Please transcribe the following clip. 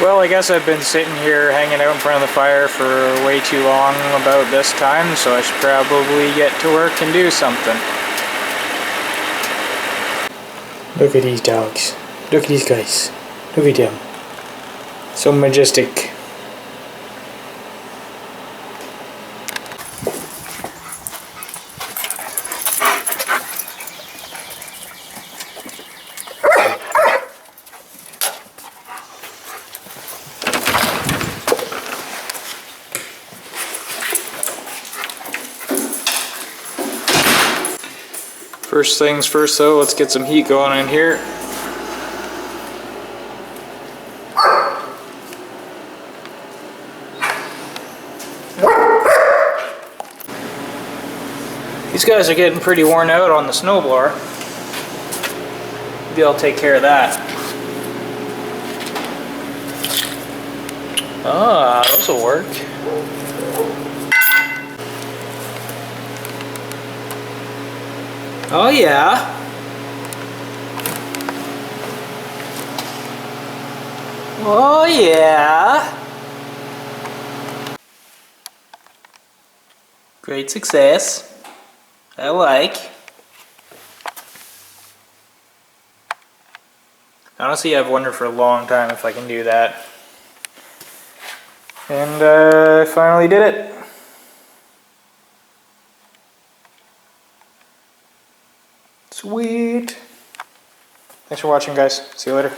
Well, I guess I've been sitting here hanging out in front of the fire for way too long about this time, so I should probably get to work and do something. Look at these dogs. Look at these guys. Look at them. So majestic. First things first though, let's get some heat going in here. These guys are getting pretty worn out on the snowblower. Maybe I'll take care of that. Ah, this'll work. Oh yeah. Oh yeah. Great success. I like. Honestly, I've wondered for a long time if I can do that. And I finally did it. Sweet. Thanks for watching, guys. See you later.